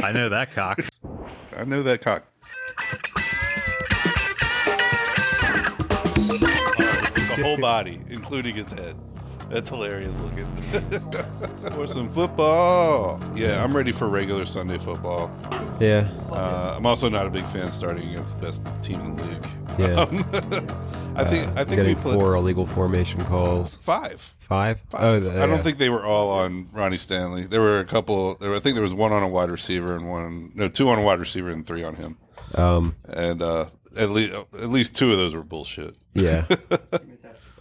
I know that cock. I know that cock. The whole body, including his head. That's hilarious looking. For some football. Yeah, I'm ready for regular Sunday football. Yeah. I'm also not a big fan starting against the best team in the league. Yeah. I think we getting played 4 illegal formation calls. 5. 5? I don't think they were all on Ronnie Stanley. There were a couple. I think there was one on a wide receiver and 2 on a wide receiver and 3 on him. And at least 2 of those were bullshit. Yeah.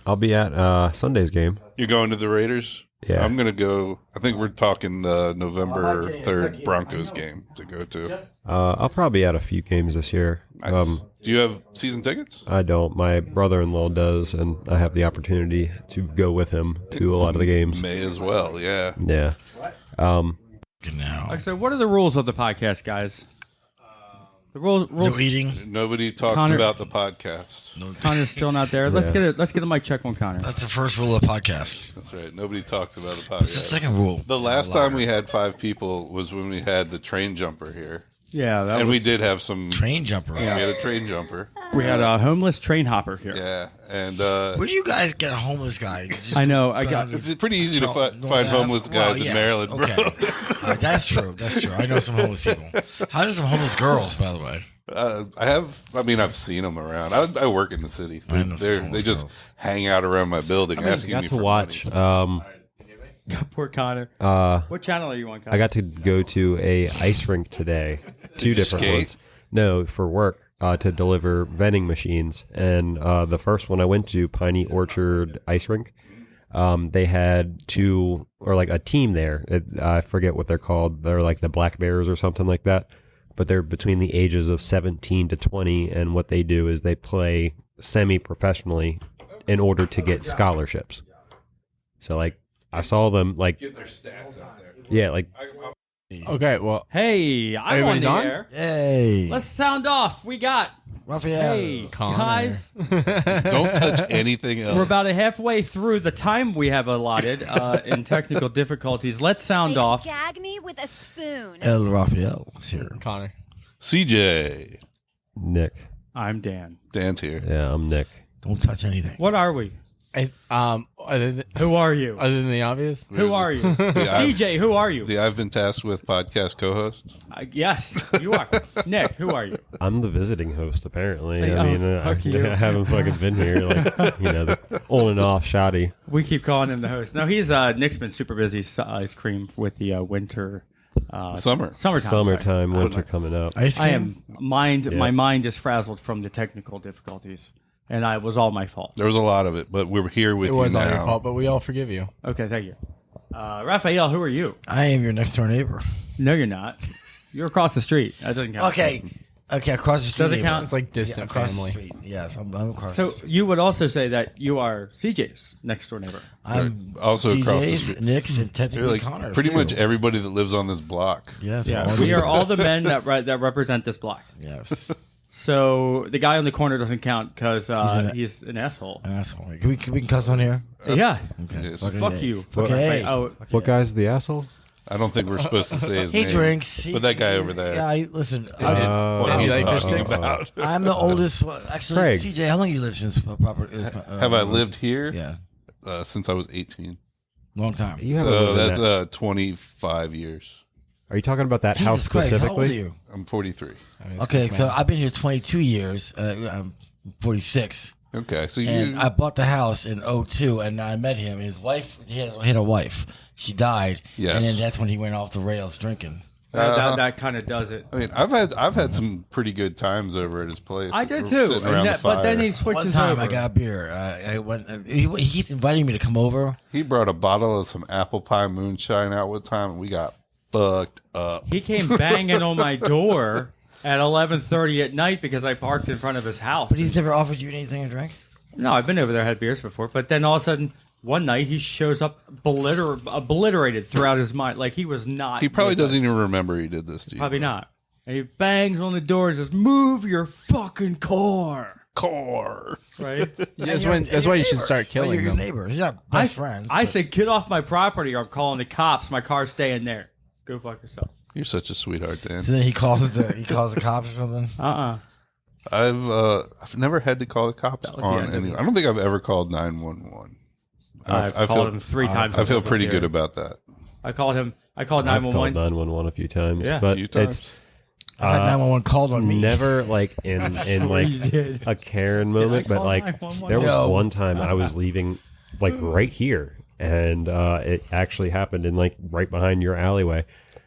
I'll be at Sunday's game. You're going to the Raiders? Yeah. I'm going to go. I think we're talking the November 3rd Broncos game to go to. I'll probably be at a few games this year. Nice. Do you have season tickets? I don't. My brother-in-law does, and I have the opportunity to go with him to a lot of the games. May as well, yeah. Yeah. Now. So what are the rules of the podcast, guys? The rules. No eating. Nobody talks Connor- about the podcast. No, Connor's still not there. Let's get a mic check on Connor. that's the first rule of the podcast. That's right. Nobody talks about the podcast. What's the second rule? The last time we had 5 people was when we had the train jumper here. Yeah, And we did have some... Train jumper. We had a train jumper. we had a homeless train hopper here. Yeah. And Where do you guys get a homeless guy? I know. I got. it's pretty easy to find North homeless Ave? guys Well, in Maryland, bro. Okay. All right, that's true. That's true. I know some homeless people. How do some homeless girls, by the way? I've seen them around. I work in the city. I know some They homeless just girls. hang out around my building asking I me got to for watch. money. Poor Connor. What channel are you on, Connor? I got to go to a ice rink today. 2 you different skate? ones. No, for work. To deliver vending machines. And the first one I went to, Piney Orchard Ice Rink, they had 2, or like a team there. I forget what they're called. They're like the Black Bears or something like that. But they're between the ages of 17 to 20. And what they do is they play semi-professionally in order to get scholarships. So, like, I saw them, like... Get their stats out there. Yeah, like... Okay, well, Hey, I'm Everybody's on the on? air. Hey. Let's sound off. We got. Raphael. Hey, Connor. guys. Don't touch anything else. We're about halfway through the time we have allotted in technical difficulties. Let's sound They off. Gag me with a spoon. El Raphael is here. Connor. CJ. Nick. I'm Dan. Dan's here. Yeah, I'm Nick. Don't touch anything. What are we? Other Who are you? than the obvious, Who are you? I've- CJ, who are you? I've been tasked with podcast co-host. Yes, you are. Nick, who are you? I'm the visiting host, apparently. Hey, I mean, fuck you. I haven't fucking been here, like, the on and off shoddy. We keep calling him the host. No, he's Nick's been super busy ice cream with the winter. Summertime. Summertime, winter coming up. Ice I cream? am my mind is frazzled from the technical difficulties, and it was all my fault. There was a lot of it, but we're here with it you was all now. your fault, but we all forgive you. Okay, thank you. Raphael, who are you? I am your next door neighbor. No, you're not. You're across the street. That doesn't count. Okay, across the street. Does it neighbor. count? It's like distant across family. the street. Yes, I'm across So the street. you would also say that you are CJ's next door neighbor. I'm Also across the CJ's, street. Nick's, and You're technically like Connor's. pretty too. much everybody that lives on this block. Yes, Yeah, all we of are all the men that represent this block. Yes. So the guy on the corner doesn't count because he's an asshole. An asshole. Can we cuss on here? Yeah. Okay. Yes. Fuck you. Okay. Oh, What guy's the asshole? I don't think we're supposed to say his He name. drinks. But that guy over there. Yeah, listen. What he's like fish talking sticks? about. I'm the oldest. Actually, Craig. CJ, how long you lived since proper? Have I lived here? Yeah, Since I was 18. long time. You haven't So lived in that's that. 25 years. Are you talking about that house Jesus Christ, how old are specifically? you? I'm 43. Okay, so I've been here 22 years. I'm 46. Okay, so And you... I bought the house in '02, and I met him. His wife, he had a wife. She died. Yes. And then that's when he went off the rails drinking. that kind of does it. I mean, I've had some pretty good times over at his place. I did We're too. sitting around the But then fire. he switches One time over. I got a beer. I went. He keeps inviting me to come over. He brought a bottle of some apple pie moonshine out one time, and we got fucked up. He came banging on my door at 11:30 at night because I parked in front of his house. But he's never offered you anything to drink. No, I've been over there, had beers before, but then all of a sudden, one night he shows up obliterated throughout his mind, like he was not. He probably with doesn't us. even remember he did this to you. Probably not. And he bangs on the door and says, "Move your fucking car." Core. Right? That's why you should start killing You're your them. neighbors. You're not I best friends. I but- said, "Get off my property, or I'm calling the cops. My car's staying there. Go fuck yourself." You're such a sweetheart, Dan. So then he calls the cops or something. I've never had to call the cops That was the on end of anyone. it. I don't think I've ever called 911. I've called him 3 times. I feel pretty good about that. I called him. I called I've called 911. 911 a few times, Yeah. but A few times. it's I've had 911 called on me. never like in like you did. a Karen moment, but call like 911? there was No. one time I was leaving like right here, and it actually happened in like right behind your alleyway.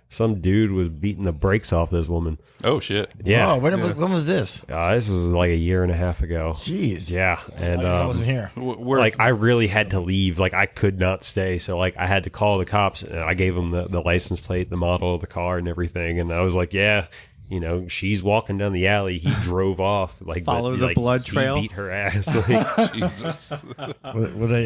Some dude was beating the brakes off this woman. Oh shit! Yeah, Oh, when was this? this was like a year and a half ago. Jeez. Yeah, and I guess I wasn't here. We're like I really had to leave. Like I could not stay, so like I had to call the cops. And I gave them the license plate, the model of the car, and everything. And I was like, yeah. You know, she's walking down the alley. He drove off. Like Follow but, the like, blood he trail? beat her ass. Like, Jesus. Were they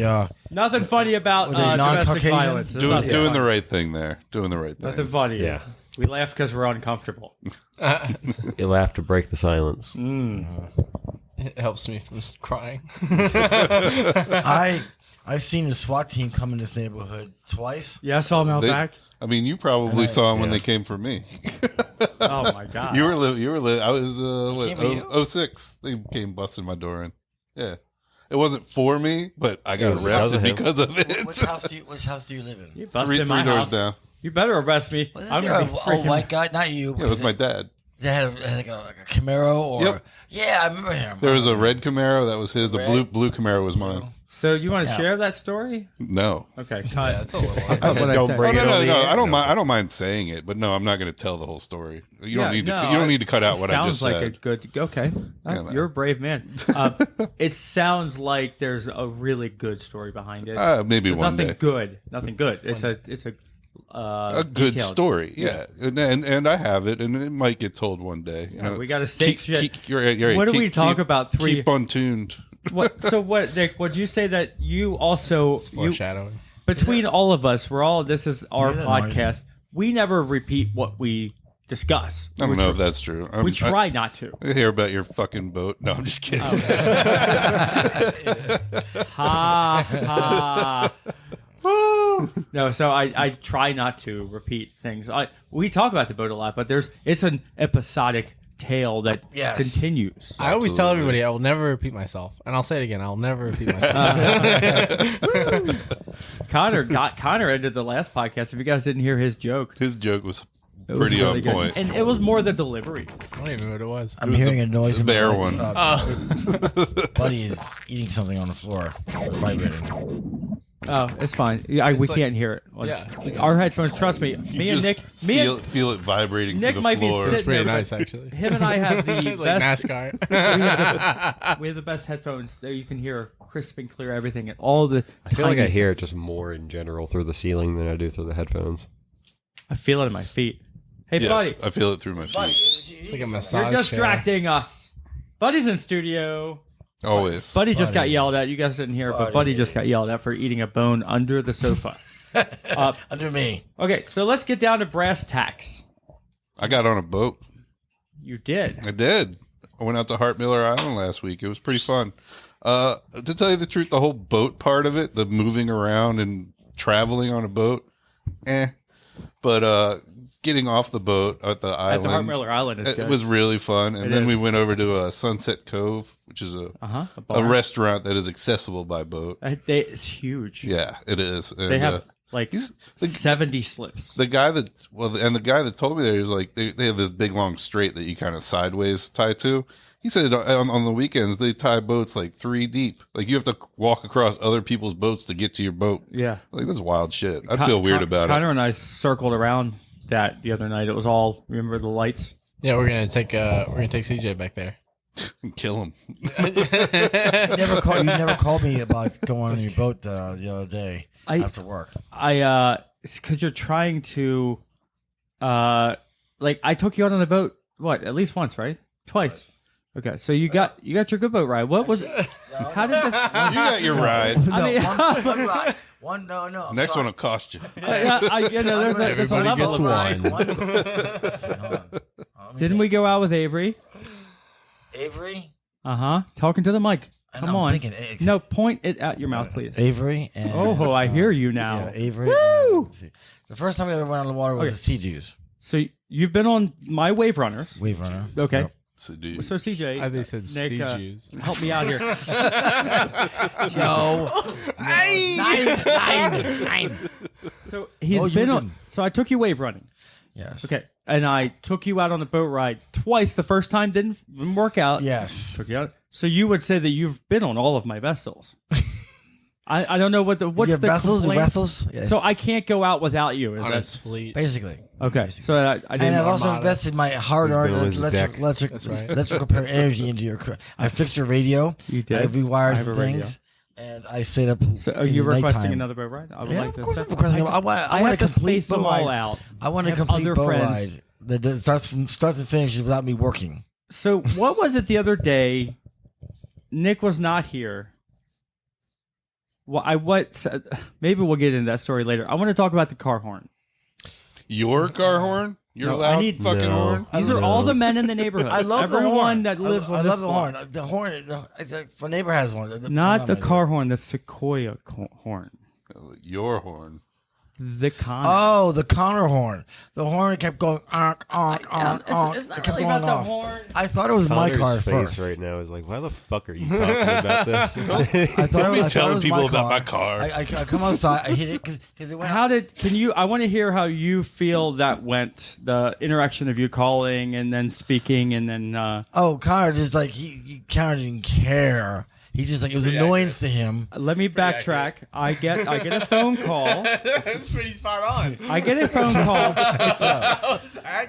Nothing funny about Were they domestic non-Caucasian? violence. There's doing nothing the funny. right thing there. Doing the right thing. Nothing funny. Yeah. We laugh because we're uncomfortable. you'll have to break the silence. It helps me from crying. I've seen the SWAT team come in this neighborhood twice. Yeah, I saw him out They- back. I mean, you probably saw them when yeah. they came for me. Oh my god. You were I was came for you? 06. They came busting my door in. Yeah, it wasn't for me, but I got It was arrested because of him. because of it. Which house do you live in? You busted three my doors house. down. You better arrest me. Was I'm there gonna a be old freaking. white guy? Not you. Yeah, it was my dad. They had like a Camaro or Yep. yeah, I remember him. There was a red Camaro that was his. The Red? blue Camaro was mine. So you want to Yeah. share that story? No. Okay, cut. That's a little. That's what I Don't said. bring Oh, it no, on no, the no. air. I don't mind. I don't mind saying it, but no, I'm not going to tell the whole story. You don't need to. You don't need to cut out what I just sounds like said. a good. Okay, Yeah, you're a brave man. It sounds like there's a really good story behind it. Maybe There's one nothing day. good. Nothing good. It's a A good detailed- story, yeah, and I have it, and it might get told one day. You know, we gotta save shit. You're right. What do we Keep- talk keep- about? Keep untuned. What? So what, Nick? Would you say that you also Foreshadowing. between all of us, we're all. This is our Yeah, podcast. nice. We never repeat what we discuss. I don't know if that's true. We try not to. I hear about your fucking boat. No, I'm just kidding. Ha ha. Woo! No, so I try not to repeat things. We talk about the boat a lot, but it's an episodic tale that Yes. continues. I always tell Absolutely. everybody I will never repeat myself, and I'll say it again. I'll never repeat myself. Connor ended the last podcast. If you guys didn't hear his joke, His joke was it was pretty really on good. point. And it was more the delivery. I don't even know what it was. I'm hearing a noise. the in my bear life. one. Buddy is eating something on the floor. Vibrating. Oh, it's fine. We like- can't hear it. Yeah. Our headphones. Trust me. Me and Just Nick. feel it vibrating Nick through the might be floor. sitting- It's pretty there, nice, but- actually. Him and I have the Like best. NASCAR. We have the best headphones. There you can hear crisp and clear everything and all the. I feel like I tiny hear it just more in general through the ceiling than I do through the headphones. I feel it in my feet. Hey, Yes, buddy, I feel it through my feet. It's like a massage you're chair. distracting us. Buddy's in studio. Always. Buddy just got yelled at. You guys didn't hear it, but Buddy just got yelled at for eating a bone under the sofa. Under me. Okay, so let's get down to brass tacks. I got on a boat. You did. I did. I went out to Hart Miller Island last week. It was pretty fun. To tell you the truth, the whole boat part of it, the moving around and traveling on a boat, But getting off the boat at the At island, the Hart Miller Island is it good. was really fun. And It then is. we went over to Sunset Cove, which is a bar. restaurant that is accessible by boat. It's huge. Yeah, it is. And, They have like he's- 70 slips. the guy that the guy that told me there, he was like, they have this big long strait that you kind of sideways tie to. He said on the weekends they tie boats like 3 deep. Like you have to walk across other people's boats to get to your boat. Yeah. Like that's wild shit. I feel weird about Connor and I circled around that the other night. It was all, remember the lights? Yeah, we're gonna take CJ back there. it. Kill him. You never called me about going on your boat the other day after work. It's because you're trying to, like I took you out on the boat, what, at least once, right? Twice. Okay, so you got your good boat ride. What was it? How did this? You got your ride. I mean, one ride. One, no. Next one will cost you. there's a Everybody level gets of one. Didn't we go out with Avery? Avery? Talking to the mic. I Come know, I'm on. thinking, No, point it at your mouth, please. Avery and Oh, I hear you now. yeah, Avery. Woo! The first time we ever went on the water was Okay. the Sea Jews. So you've been on my Wave Runner. Wave Runner. Okay. Yep. So, dude, So CJ, I think they said Nick, sea Jews. help me out here. No. Nine. So he's Oh, you been on. didn't. So I took you wave running. Yes. Okay, and I took you out on a boat ride twice. The first time didn't work out. Yes. Took you out. So you would say that you've been on all of my vessels. I don't know what's Your the vessels? complaint? Vessels? Yes. So I can't go out without you. Is On that his fleet. Basically. okay? So I And didn't. I've also Armada. invested my hard-earned He's been on his deck. electrical repair energy into your car. I fixed your radio. You did? I rewired I have some a radio. things. And I stayed up. So are in you the requesting nighttime. another boat ride? I would Yeah, like of course to. I'm requesting. I want I a have to complete space them boat all ride. out. I want a have complete other boat friends. ride that starts and finishes without me working. So what was it the other day? Nick was not here. Well, maybe we'll get into that story later. I want to talk about the car horn. your car horn? Your No, I loud need- fucking No. horn? These are all the men in the neighborhood. I love everyone the horn. that lives on I this love the block. horn. The horn. My neighbor has one. Not the car horn, the Sequoia horn. Your horn. The Connor. Oh, the Connor horn. The horn kept going onk, onk, onk, onk. It's not It kept really going about the off. horn. I thought it was my Connor's car at face first. right now is like, why the fuck are you talking about this? I thought Don't it be was, I thought telling it was people my about my car. I come outside. I hit it because it went. I want to hear how you feel that went, the interaction of you calling and then speaking and then, Oh, Connor just like he Connor didn't care. He just like it was annoyance to him. let me backtrack. I get a phone call. That's pretty spot on. I get a phone call.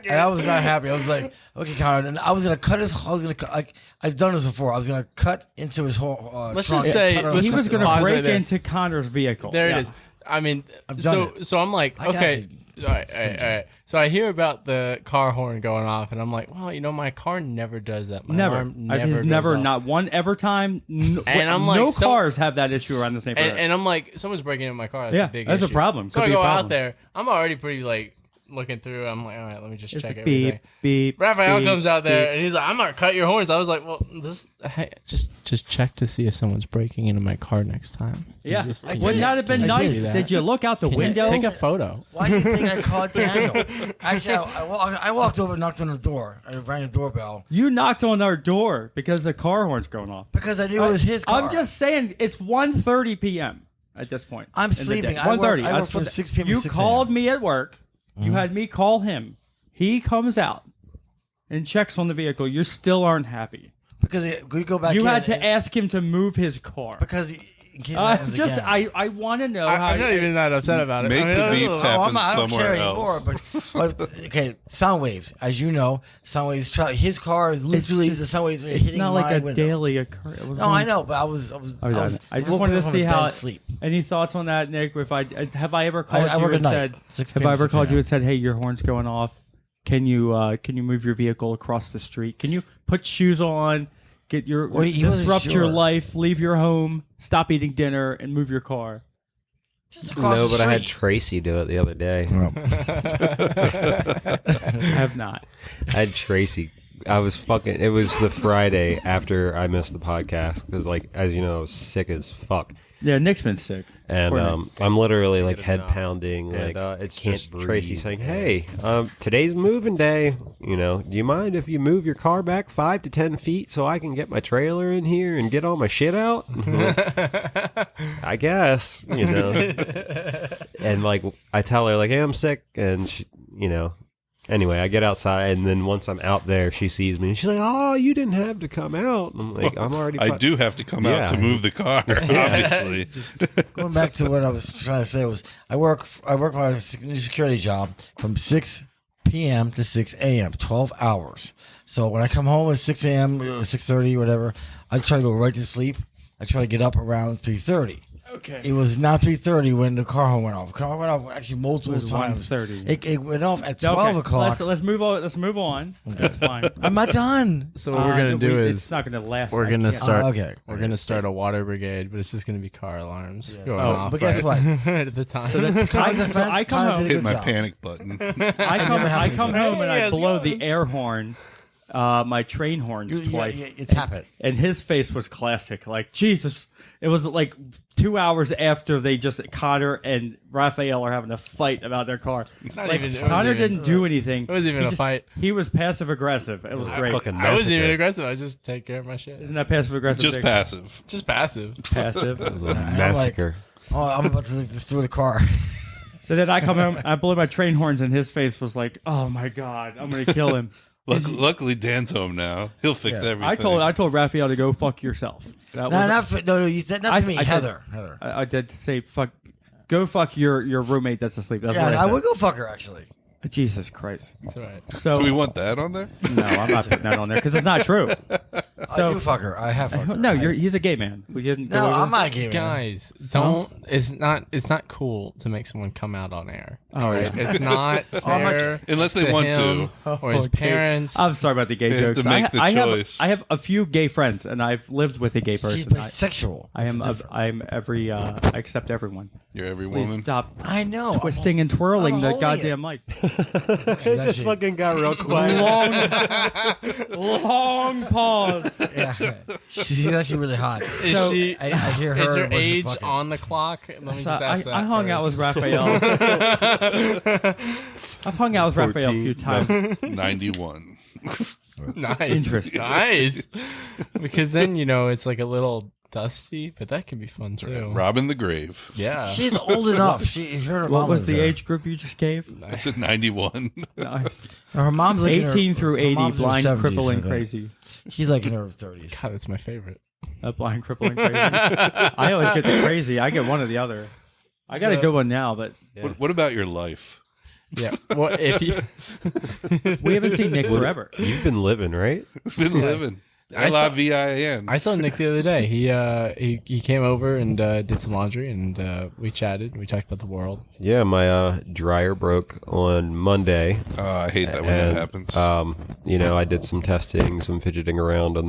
And I was not happy. I was like, okay, Connor. And I was gonna cut his. I was gonna cut. Like I've done this before. I was gonna cut into his whole. Let's trunk. just say- Cut let's He out- was going to Pause break right there. into Connor's vehicle. There Yeah. it is. I mean, I've so done it. so I'm like, I can okay, actually- all right. So I hear about the car horn going off, and I'm like, well, my car never does that. My Never. alarm He's goes never, off. not one ever time. And I'm like, no so- cars have that issue around this neighborhood. And I'm like, someone's breaking into my car. That's Yeah, a big that's a issue. problem. So Could I be a go problem. out there. I'm already pretty like looking through. I'm like, all right, let me just It's check like everything. beep, beep. Raphael beep, comes out there beep. and he's like, I'm gonna cut your horns. I was like, well, just check to see if someone's breaking into my car next time. Yeah. Just- Wouldn't that have been I did nice? that. Did you look out the window? Take a photo. Why do you think I called Daniel? Actually, I walked over and knocked on the door. I rang the doorbell You knocked on our door because the car horn's going off. because I knew it was his car. I'm just saying, it's 1:30 p.m. at this point. I'm in the sleeping. day. I work- 1:30. I work That's from what- 6 p.m. to You 6 called a.m. me at work. You had me call him. He comes out and checks on the vehicle. You still aren't happy. because we go back. You in had to and- ask him to move his car. because in case it happens Just again. I want to know how I'm not even that upset about it. Make I mean, the I was a beeps little- happen I don't somewhere care else. anymore. But okay, sound waves. As you know, sound waves. His car is literally just- the sound waves. it's hitting not like my a window. daily occurrence. No, I know, but I was I just woke wanted to up from see a how. dead sleep. Any thoughts on that, Nick? If I have I ever called I you work at and night, said, 6 have p.m. I ever 6 called you a.m. and said, hey, your horn's going off? Can you move your vehicle across the street? Can you put shoes on? Get your Well, he wasn't disrupt your sure. life, leave your home, stop eating dinner, and move your car. Just across No, the but I had street. Tracy do it the other day. I have not. I had Tracy. I was fucking. It was the Friday after I missed the podcast because, like, as you know, I was sick as fuck. Yeah, Nick's been sick. And Poor Nick. I'm literally like head pounding. And, Like it's can't just Tracy breathe. saying, "Hey, today's moving day. You know, do you mind if you move your car back 5 to 10 feet so I can get my trailer in here and get all my shit out?" I guess, you know. And like I tell her like, "Hey, I'm sick," and she, you know. Anyway, I get outside, and then once I'm out there, she sees me, and she's like, "Oh, you didn't have to come out." And I'm like, "I'm already." I do have to come Yeah. out to move the car, obviously. Going back to what I was trying to say was I work my security job from 6 p.m. to 6 a.m. 12 hours. So when I come home at 6 a.m. 6:30 whatever, I try to go right to sleep. I try to get up around 3:30. Okay. It was not 3:30 when the car horn went off. The car went off actually multiple It was times. 1:30. It went off at 12 o'clock. Let's move on. Let's move on. That's fine. I'm not done. So what we're gonna do it's is not going to last. we're I gonna can't- start. okay. We're gonna start a water brigade, but it's just gonna be car alarms Yes. going Oh, off. but guess right what? at the time. So that's, I come Connor home. did a Hit good my job. panic button. I come home and I Hey, blow how's it the going? air horn my train horns twice. It's happened. And his face was classic. Like, Jesus. It was like 2 hours after Connor and Raphael are having a fight about their car. Connor didn't do anything. It wasn't even a fight. He was passive aggressive. It was great. I wasn't even aggressive. I just take care of my shit. Isn't that passive aggressive? Just passive. Just passive. Passive. It was a massacre. I'm about to destroy the car. So then I come home, I blow my train horns, and his face was like, "Oh my God, I'm gonna kill him." Luckily, Dan's home now. He'll fix everything. I told Raphael to go fuck yourself. You said not to me, Heather. I did say go fuck your roommate that's asleep. That's what I would go fuck her actually. Jesus Christ. That's all right. So Do we want that on there? no, I'm not putting that on there because it's not true. So, I do fuck her. I have fucked her. No, he's a gay man. We didn't. No, I'm not a gay man. Guys, don't. It's not cool to make someone come out on air. Oh, yeah. It's not fair. Unless they want him to. or his parents. I'm sorry about the gay They have jokes. to make the choice. I have a few gay friends, and I've lived with a gay person. She's bisexual. I accept everyone. You're every Please woman. stop I know. twisting and twirling I'm the holding goddamn mic. It just fucking got real quiet. Long pause. Yeah. She's actually really hot. Is So, she? I hear her. Is her when she's age fucking. on the clock? Let me So just ask that. I hung out with first. Raphael. I've hung out with Raphael a few 14, times. 91. Nice. Interesting. Nice. Because then it's like a little dusty, but that can be fun too. Robbing the grave. Yeah. She's old enough. Her What mom was the there. age group you just gave? I said 91. Nice. Her mom's like 18 through 80, blind, 70s, crippling, I think. crazy. She's like in her 30s. God, that's my favorite. Blind, crippling, crazy. I always get the crazy. I get one or the other. I got a good one now, but What about your life? Yeah. Well, if you we haven't seen Nick forever. You've been living, right? Been living. I saw- L-I-V-I-N. I saw Nick the other day. He came over and did some laundry, and we chatted. We talked about the world. Yeah, my dryer broke on Monday. I hate that when that happens. I did some testing, some fidgeting around on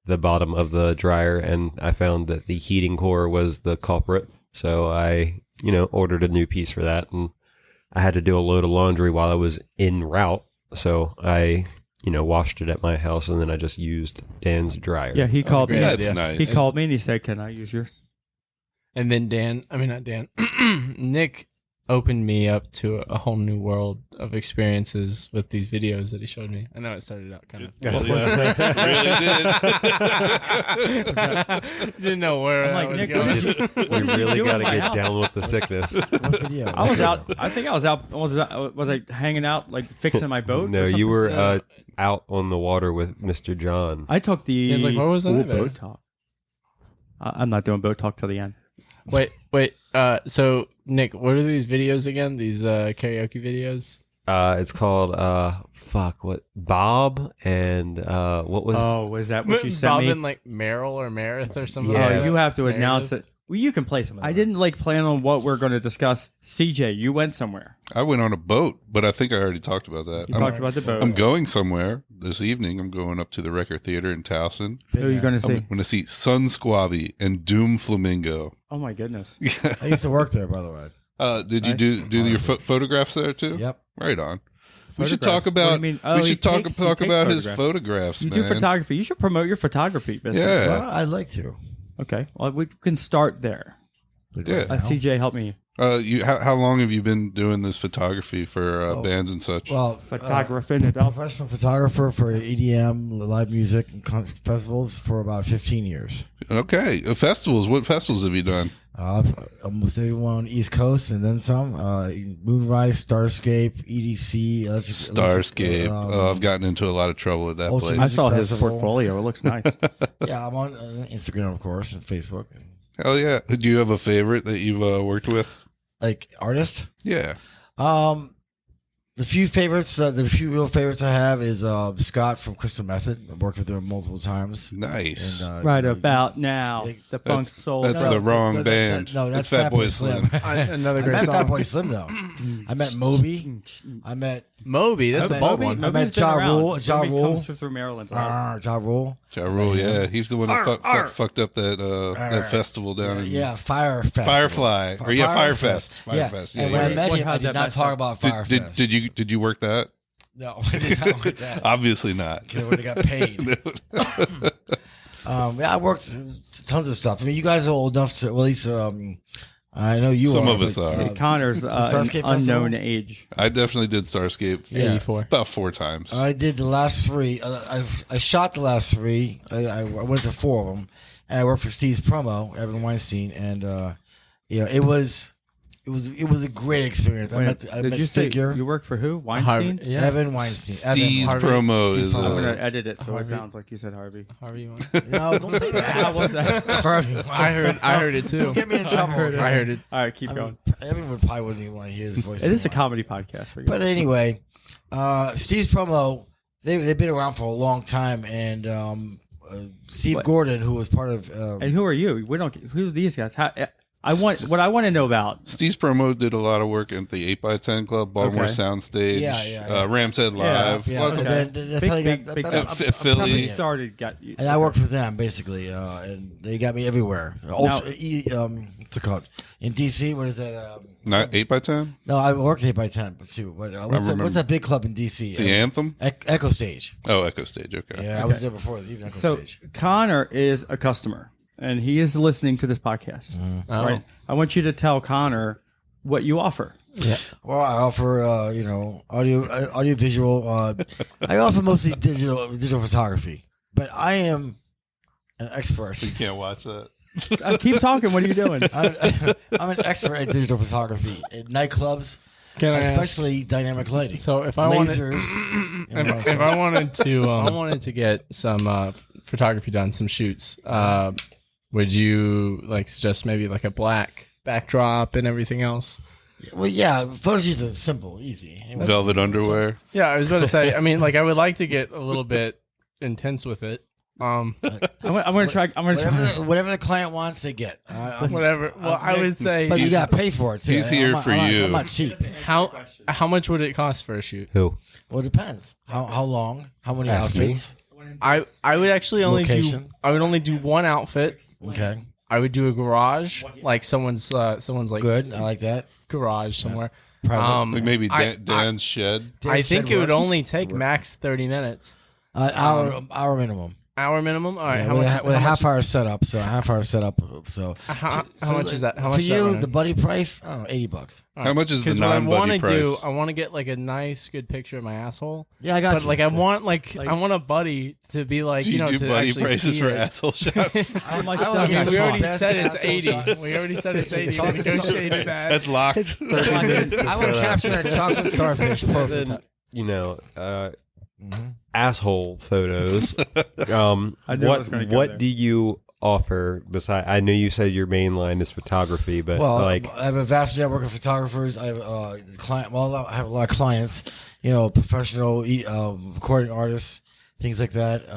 the bottom of the dryer, and I found that the heating core was the culprit. So I, ordered a new piece for that, and I had to do a load of laundry while I was en route. So I, washed it at my house, and then I just used Dan's dryer. Yeah, he called me. That's idea. nice. He called me and he said, "Can I use yours?" And then not Dan. Nick opened me up to a whole new world of experiences with these videos that he showed me. I know it started out kind of. Really did. Didn't know where I'm I like, was Nick, going. We really doing got in to my get house? down with the sickness. What video? I was out. I think I was out. Was I hanging out, like fixing my boat? No, or you something? were out on the water with Mr. John. I took the He was like, "What was I there?" boat talk. I'm not doing boat talk till the end. Wait. So Nick, what are these videos again? These karaoke videos? It's called Bob and what was Oh, was that what you sent Bob me? and like Meryl or Meredith or something. Yeah. like Oh, that? you have to Meredith? announce it. Well, you can play some. I didn't plan on what we're going to discuss. CJ, you went somewhere. I went on a boat, but I think I already talked about that. You talked about the boat. I'm going somewhere this evening. I'm going up to the Record Theater in Towson. Who are you going to I'm see? going to see Sun Squabby and Doom Flamingo. Oh my goodness. I used to work there, by the way. Did you do your photographs there too? Yep. Right on. We should Photographs. talk What do about. you mean? Oh, we he should talk takes about his photographs. photographs, You man. do photography. You should promote your photography business. Yeah. Well, I'd like to. Okay. Well, we can start there. Yeah. CJ, help me. How long have you been doing this photography for bands and such? Well, Photographing it up. professional photographer for EDM, live music, and festivals for about 15 years. Okay, festivals. What festivals have you done? Almost everyone on the East Coast and then some. Moonrise, Starscape, EDC, Starscape. I've gotten into a lot of trouble with that Ultra place. I saw his Festival. portfolio. It looks nice. Yeah, I'm on Instagram, of course, and Facebook. Hell yeah! Do you have a favorite that you've worked with? Like artist. Yeah. The few real favorites I have is Scott from Crystal Method. I've worked with him multiple times. Nice. And, Right about now, Yeah, the funk That's- soul. that's brother. the wrong band. No, That's that's Fatboy Slim. Another I great met song. Fatboy Slim though. I met Moby. I met Moby, that's the Okay. bald Moby? one. I met Nobody's been Ja around. Rule. Ja Nobody Rule. comes through Maryland. Ja Rule. Ja Rule, yeah, he's the one that fucked up that festival down in Yeah, Fire Fest. Firefly, Firefest. Yeah. Firefest. And when I met What- him, I how'd did that not mess talk up? about Firefest. Did you work that? No, I did not want that. Obviously not. Because I would have got paid. Yeah, I worked tons of stuff. I mean, you guys are old enough to, well, at least I know you are. Some of us are. Connor's an Starscape unknown Festival? age. I definitely did Starscape. Yeah. 84. About 4 times. I did the last 3. I shot the last 3. I went to 4 of them, and I worked for Steve's promo, Evan Weinstein, and it was a great experience. I met Did you say you work for who? Weinstein? Yeah. Evan Weinstein. Steve's Evan. promo Steve's is I'm promo. gonna edit it so Harvey. it sounds like you said Harvey. However you want. No, don't say that. How was that? Harvey. I heard it too. Don't get me in trouble. I heard it. All right, keep I going. mean, Evan would probably wouldn't even want to hear his voice. It is a anymore. comedy podcast for you. But anyway, Steve's promo, they've been around for a long time, and Steve What? Gordon, who was part of, And who are you? We don't. Who are these guys? What I want to know about. Steve's promo did a lot of work at the 8x10 Club, Baltimore Okay. Soundstage, Yeah. Ram's Head Live. yeah, Lots of- okay. and then that's how they got Big I'm- Philly. I'm Philly probably- started. Got you. And I worked with them basically, and they got me everywhere. What's it called in DC? What is that? Not 8x10? No, I worked 8x10, but too. But remember. what's that big club in DC? The Anthem? Echo Stage. Oh, Echo Stage. Okay. Yeah, I was there before. Even Echo So Stage. Connor is a customer, and he is listening to this podcast. Oh. Right. I want you to tell Connor what you offer. Well, I offer, audio visual. I offer mostly digital photography, but I am an expert. You can't watch that. Keep talking. What are you doing? I'm an expert at digital photography in nightclubs, Can I ask? especially dynamic lighting. So if I wanted, lasers. you know, if I wanted to, I wanted to get some photography done, some shoots. Would you suggest maybe like a black backdrop and everything else? well, yeah, photo shoots are simple, easy. Velvet underwear. Yeah, I was about to say. I mean, I would like to get a little bit intense with it. I'm gonna try. Whatever the client wants, they get. Whatever. Well, I would say But you gotta pay for it too. He's here for you. I'm not cheap. how much would it cost for a shoot? Who? Well, it depends. How long? How many Ask me. outfits? I would actually only Location. only do one outfit. Okay, I would do a garage, like someone's like good. I like that. garage somewhere. Private. Like maybe I- Dan's shed. I think Shed it would works. only take max 30 minutes. Hour minimum. Hour minimum. All right. Yeah, how with much? with a half hour setup. So a half hour setup. So How so much is that? How for much is that you? running? The buddy price? I don't know, $80. How much is the Because what I want non-buddy to price? do, I want to get like a nice, good picture of my asshole. Yeah, I got But you. I want I want a buddy to be like Do you do to buddy actually prices see for it. asshole shots? How much I does was- it We already cost? said it's asshole 80. shots. We already said it's 80. We Chocolate negotiated that. That's locked. I want to capture that chocolate starfish. Perfect. Then, asshole photos. I knew I was gonna go what there. do you offer besides? I know you said your main line is photography, but Well, like, I have a vast network of photographers. I have client. Well, I have a lot of clients. Professional recording artists, things like that.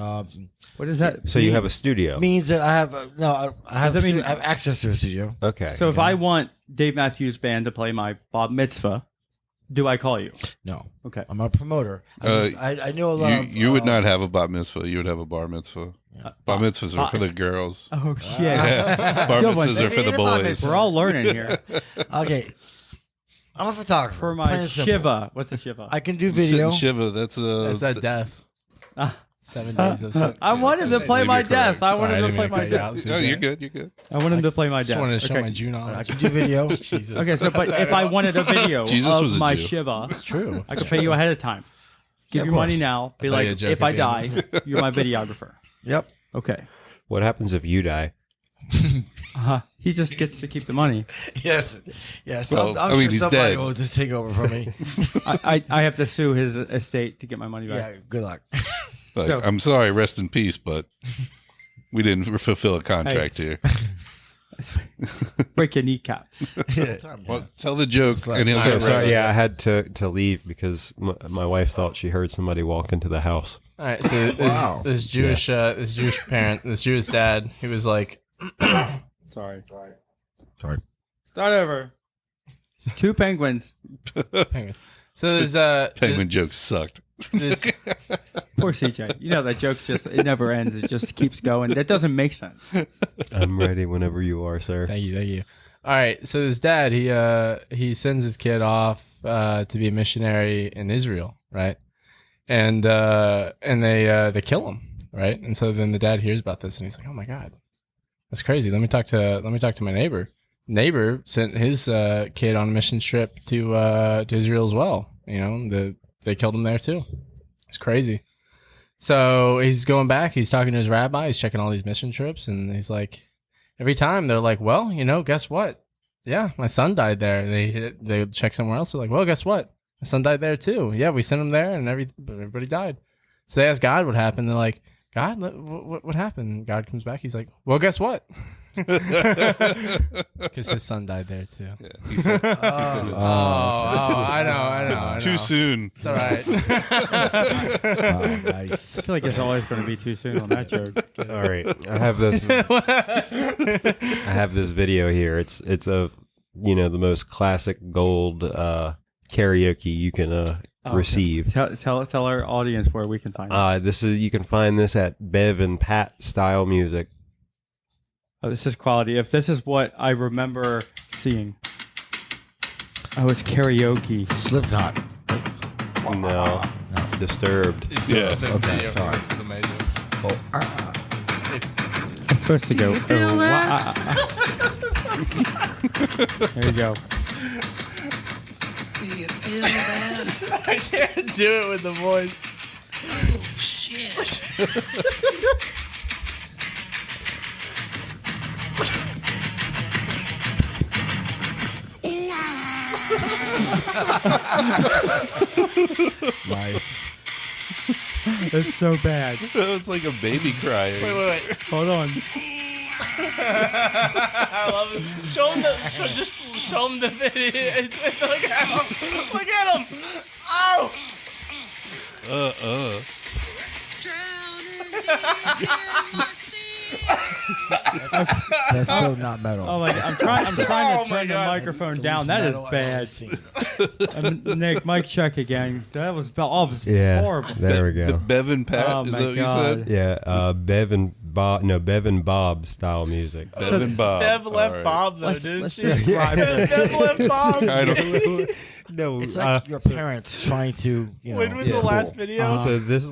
What is that? so you have a studio. Means that I have I have Does that mean- I have access to a studio. Okay. So if I want Dave Matthews Band to play my Bob Mitzvah, do I call you? No, Okay. I'm not a promoter. I know a lot. You would not have a bat mitzvah. You would have a bar mitzvah. Bar mitzvahs are for the girls. Oh shit! Yeah. Bar Good one. mitzvahs are for the Maybe bar boys. mitzvah. We're all learning here. Okay, I'm a photographer. For plain my and simple. Shiva, what's the Shiva? I can do Sit video. and Shiva. That's That's a death. Ah. 7 days of shit. I wanted to play Maybe my you're death. correct. I Sorry, wanted I to didn't play mean to my cut you out, death. No, you're good. You're good. I wanted to play my Just death. wanted to show Okay. my Jew I knowledge. can do video. Jesus. Okay, so but if I wanted a video Jesus was of a my Jew. Shiva, It's true. I could pay you ahead of time. Give of you money course. now. Be I thought you like, had a joke if I at the die, end. you're my videographer. Yep. Okay. what happens if you die? He just gets to keep the money. Yes. Yes. Well, I'm I mean, sure he's somebody dead. will just take over from me. I have to sue his estate to get my money back. Yeah. Good luck. Like, So- I'm sorry, rest in peace, but we didn't fulfill a contract here. Break your kneecap. Well, tell the joke, and he'll So get sorry, rid yeah, I had to leave because my wife thought she heard somebody walk into the house. All right, so this Jewish parent, this Jewish dad, he was like, Sorry. Sorry. Start over. 2 penguins. penguins. So there's Penguin jokes sucked. this Poor CJ. You know that joke it never ends. It just keeps going. That doesn't make sense. I'm ready whenever you are, sir. Thank you. All right, so this dad, he sends his kid off to be a missionary in Israel, right? and they kill him, right? And so then the dad hears about this, and he's like, "Oh my god, that's crazy. Let me talk to my neighbor." Neighbor sent his kid on a mission trip to Israel as well. They killed him there too. It's crazy. So he's going back. He's talking to his rabbi. He's checking all these mission trips, and he's like, every time they're like, "Well, guess what? Yeah, my son died there." They check somewhere else. They're like, "Well, guess what? My son died there too. Yeah, we sent him there, and everybody died." So they ask God what happened. They're like, "God, what happened?" And God comes back. He's like, "Well, guess what?" Because his son died there too. Yeah, he said it. I know. Too soon. It's all right. Nice. I feel like it's always going to be too soon on that joke. All right, I have this. I have this video here. It's of the most classic gold karaoke you can receive. Tell our audience where we can find this. You can find this at Bev and Pat Style Music. Oh, this is quality. If this is what I remember seeing. Oh, it's karaoke. Slipknot. No. Disturbed. Yeah. Okay, sorry. This is amazing. It's supposed to go. There you go. I can't do it with the voice. Nice. It's so bad. That was like a baby crying. Wait. Hold on. I love it. Show him the video. Look at him. Look at him. Oh. That's so not metal. Oh my! I'm trying to Oh my turn the God. microphone That's down. the That is metal I've bad. ever seen. Nick, mic check again. That was Yeah, horrible. there we The go. Bev and Pat, Oh is my that what you God. said? Yeah, Bev and Bob style music. Bev and Bob. Bev left All right. Bob though, Let's didn't she? describe this. Bev left Bob. Kind of. No, It's like your parents trying to, When was the last video? So this,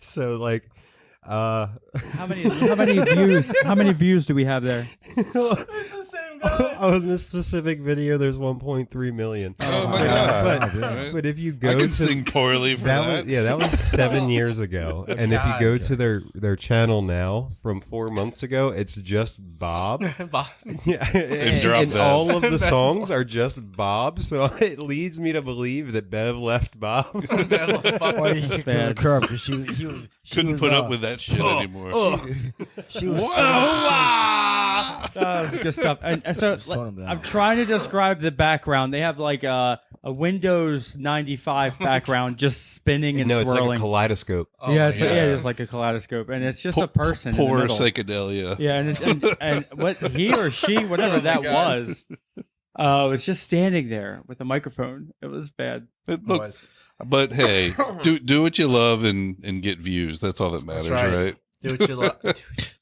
so like, How many views do we have there? It's the same guy. on this specific video, there's 1.3 million. Oh my But- God. But, Right. but if you I go can to sing poorly for that that. that was 7 years ago. And if you go to their channel now from 4 months ago, it's just Bob. Bob. Yeah, dropped and Bev. all of the songs are just Bob. So it leads me to believe that Bev left Bob. Why he kicked her in the curb because she Couldn't put up with that shit anymore. She was That's good stuff. And so Just tone 'em down. I'm trying to describe the background. They have like a Windows 95 background just spinning and No, it's like a swirling. kaleidoscope. Yeah, it's like, God. it's like a kaleidoscope, and it's just a person. in the Poor middle. psychedelia. Yeah, and what he or she, whatever that was just standing there with a microphone. It was bad. Look, but hey, do what you love and get views. That's all that matters, right. right? Do what you love.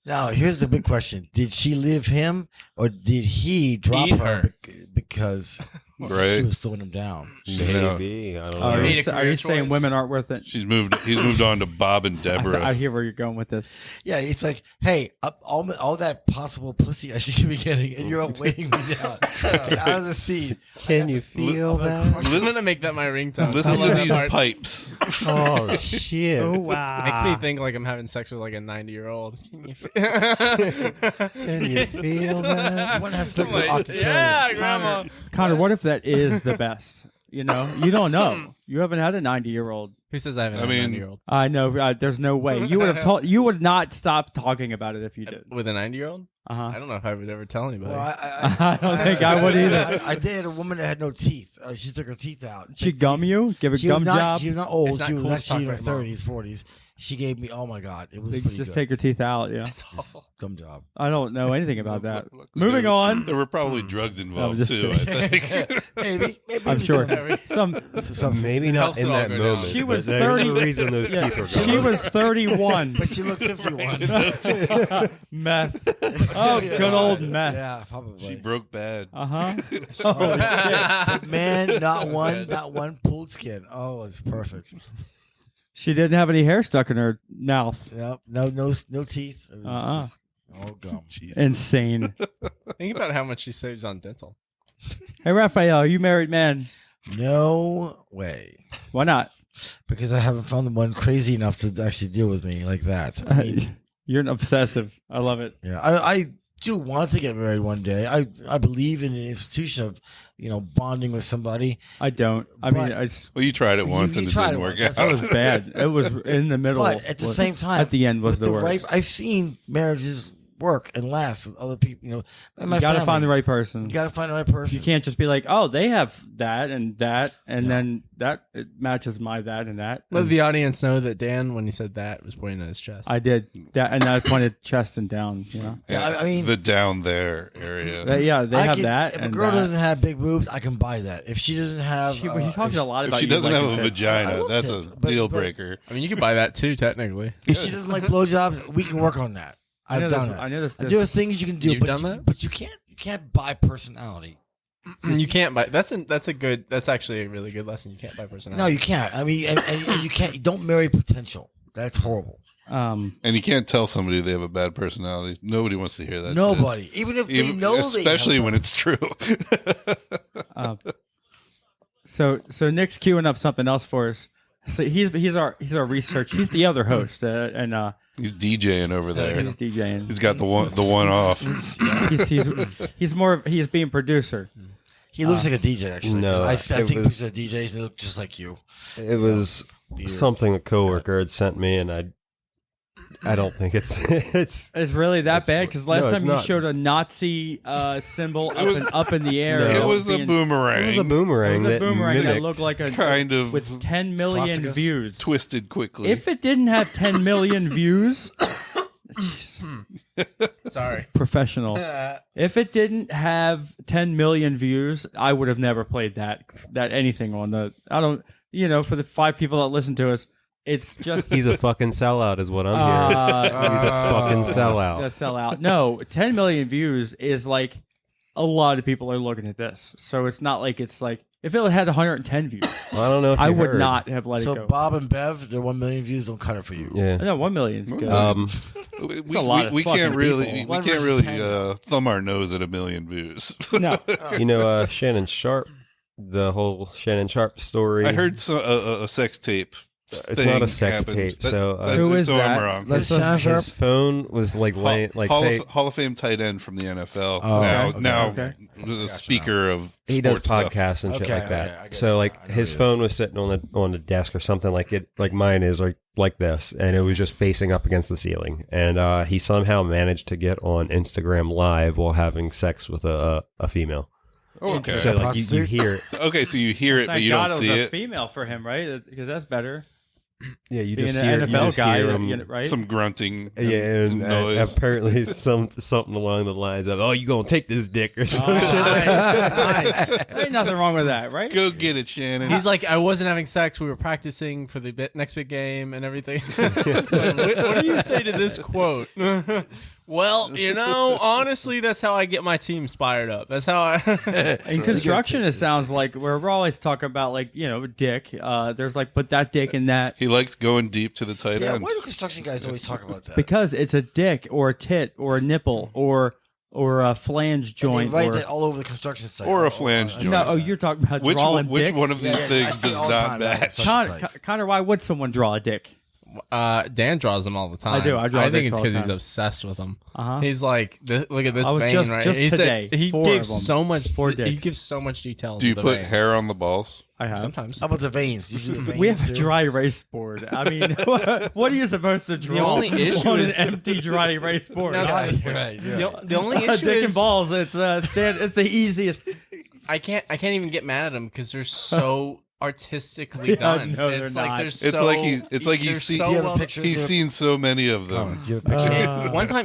Now, here's the big question: did she leave him, or did he drop Eat her her. because Right. she was slowing him down? Maybe. I don't know. Are need a you career saying choice. women aren't worth it? He's moved on to Bob and Deborah. I hear where you're going with this. Yeah, it's like, hey, all that possible pussy I should be getting, and you're weighing me down. Get out of the seat. Can you feel that? I'm gonna make that my ringtone. I Listen love to that these part. pipes. Oh shit! Oh wow! Makes me think like I'm having sex with like a 90-year-old. Can you feel that? You want to have sex Like, with Octavarius. yeah, grandma. Connor, what if that is the best? You know, you don't know. You haven't had a 90-year-old. Who says I haven't I had a mean- 90-year-old? I know. There's no way you would have told. You would not stop talking about it if you did. With a 90-year-old? Uh huh. I don't know if I would ever tell anybody. Well, I don't think I would either. I dated a woman that had no teeth. She took her teeth out. She gum you? Give a She gum was not, job? She was not old. It's not She was cool to actually in her talk about 30s, 40s. She gave me. Oh my god, it was They pretty just good. take your teeth out. Yeah. That's awful. Dumb job. I don't know anything about that. Luckily, Moving on. There were probably drugs involved just too. I kidding. think. maybe I'm sure. some- Some. Maybe not Helps in it all that go down. moment. She but was there's 30 a reason those Yeah, teeth were she gone. was 31. but she looked 51. Meth. Oh, good old meth. Yeah, probably. She broke bad. Uh huh. Holy shit. Man, not one pulled skin. Oh, it's perfect. She didn't have any hair stuck in her mouth. Yep. No teeth. It was Uh-uh. just all gum. Jesus. Insane. Think about how much she saves on dental. Hey, Raphael, you married man. No way. Why not? Because I haven't found the one crazy enough to actually deal with me like that. I mean, You're an obsessive. I love it. yeah, I do want to get married one day. I believe in the institution of bonding with somebody. I don't. I mean, But- Well, you tried it once you and it tried didn't it work once. That's out. that was bad. It was in the middle. But at the same time, at the end was with the worst. right. I've seen marriages work and last with other people. And my You got to family. find the right person. You got to find the right person. You can't just be like, oh, they have that, and then that it matches my that and that. Let And the audience know that Dan, when he said that, was pointing at his chest. I did that, and I pointed chest and down. You know, Yeah, I mean- the down there area. yeah, they I have can- that. If a and girl that. doesn't have big boobs, I can buy that. If she doesn't have, He talks a lot If about she you doesn't have liking a tits. I vagina, love that's tits, a but- deal but- breaker. I mean, you could buy that too, technically. if she doesn't like blowjobs, we can work on that. I've done that. I know this. There are things you can do. You've but done that? but you can't buy personality. You can't buy. That's a good. That's actually a really good lesson. You can't buy personality. No, you can't. I mean, and you can't. You don't marry potential. That's horrible. And you can't tell somebody they have a bad personality. Nobody wants to hear that. Nobody, even if shit. they know, Especially they when it's true. So Nick's queuing up something else for us. So he's our research. He's the other host, and He's DJing over there. he's DJing. He's got the one off. He's being producer. He looks like a DJ. Actually, No, I it think was- pictures of DJs they look just like you. It was something a coworker had sent me, and I don't think it's It's really that bad because last no, it's time you not. showed a Nazi symbol up in the air. No. It that was a being- boomerang. It was a boomerang. It was a that boomerang that mimicked- looked like a kind of with 10 million Swastikas? views. twisted quickly. If it didn't have 10 million views, Sorry. professional. If it didn't have 10 million views, I would have never played that anything on the. I don't. For the 5 people that listen to us, it's just He's a fucking sellout, is what I'm hearing. He's a fucking sellout. a sellout. No, 10 million views is like a lot of people are looking at this. So it's not like it's like if it had 110 views, Well, I don't know if I you would heard. not have let it So go. Bob and Bev, their 1 million views don't cut it for you. Yeah. No, 1 million is good. we, a lot of we fucking can't really people. we One can't versus really 10. thumb our nose at 1 million views. No, Shannon Sharp, the whole Shannon Sharp story. I heard a sex tape. It's not a sex tape, so, Who is so that? I'm wrong. Let's- his phone was like laying, like Hall, say Hall of Fame tight end from the NFL. Oh, now okay. the speaker of he does sports stuff. podcasts and shit Okay, like that. okay, I get So you. like I know his who it phone is. was sitting on the desk or something like mine is like this, and it was just facing up against the ceiling. And he somehow managed to get on Instagram Live while having sex with a female. Oh, okay. So like you hear it. Okay, so you hear it, but thank you God don't it see was a it. female for him, right? Because that's better. Yeah, you Being just an hear NFL you just guy, hear him, right? Some grunting. Yeah, and noise. apparently something along the lines of, "Oh, you gonna take this dick" or some Oh, shit. Nice. Ain't nothing wrong with that, right? Go get it, Shannon. He's like, I wasn't having sex. We were practicing for the next big game and everything. what do you say to this quote? Well, honestly, that's how I get my team fired up. That's how I. In construction, it sounds like we're always talking about like dick. There's like put that dick in that He likes going deep to the tight Yeah, end. why do construction guys always talk about that? because it's a dick or a tit or a nipple or a flange And joint. they write or, that all over the construction site. Or a Oh, flange oh, joint. no, you're talking about Which drawing one, which dicks? one of these Yeah, I things see does all the not time, match? right? Connor, why would someone draw a dick? Dan draws them all the time. I do. I draw I think dicks it's all the because he's time. obsessed with them. Uh-huh. He's like, look at this I was vein, just- right? just he today, he 4 gives of them. so much. 4 He dicks. gives so much detail. Do you to the put veins. hair on the balls? I have. Sometimes. How about the veins? You do the veins We have a too? dry erase board. I mean, what are you supposed to draw only issue on is- an empty dry erase board? No, Right, honestly. right, yeah. The only A issue dick and is balls. It's it's the easiest. I can't even get mad at them because they're so artistically done. no, they're it's like not. they're It's so. like he's they're seen. so Do you have a well- picture? He's seen so many of them. Do you have a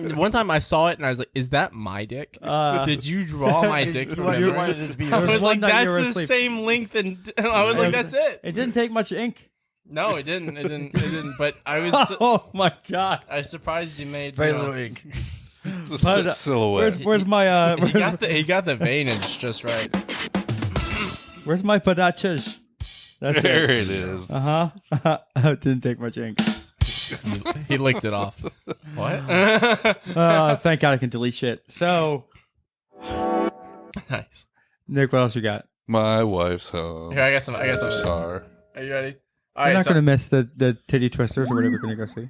picture? One time I saw it and I was like, "Is that my dick? Did you draw my dick You from wanted memory?" it to be I There was was one like, night you were "That's the asleep. same length," and I was like, "That's it." It didn't take much ink. No, it didn't. It didn't. But I was. Oh my god! I was surprised you made. very you know, little ink. It's a But, silhouette. Where's my He got the veinage just right. where's my padachas? That's There it. it is. Uh huh. It didn't take much ink. He licked it off. What? Thank God I can delete shit. So, Nice. Nick, what else you got? My wife's home. Here, I got some. Sorry. Are you ready? All I'm right. not So, gonna miss the titty twisters or whatever we're gonna go see.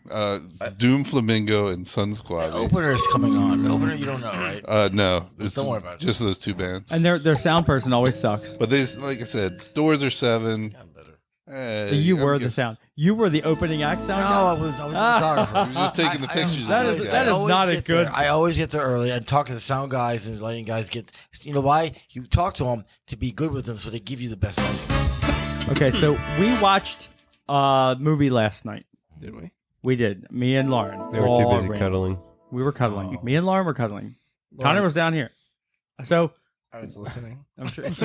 Doom Flamingo and Sun Squad. Opener is coming on. The opener, you don't know, right? No, it's Don't worry about it. just those two bands. And their sound person always sucks. But they, like I said, doors are 7. You were the sound. You were the opening act sound. No, guy? I was the photographer. You're just taking the pictures. That of is- those that guys. is not a good- I always get there early and talk to the sound guys and letting guys get. You know why? You talk to them to be good with them, so they give you the best audio. Okay, so we watched a movie last night. did we? We did. Me and Lauren. They were all too busy ran. cuddling. We were cuddling. Me and Lauren were cuddling. Connor was down here. So I was listening. I'm sure Nice.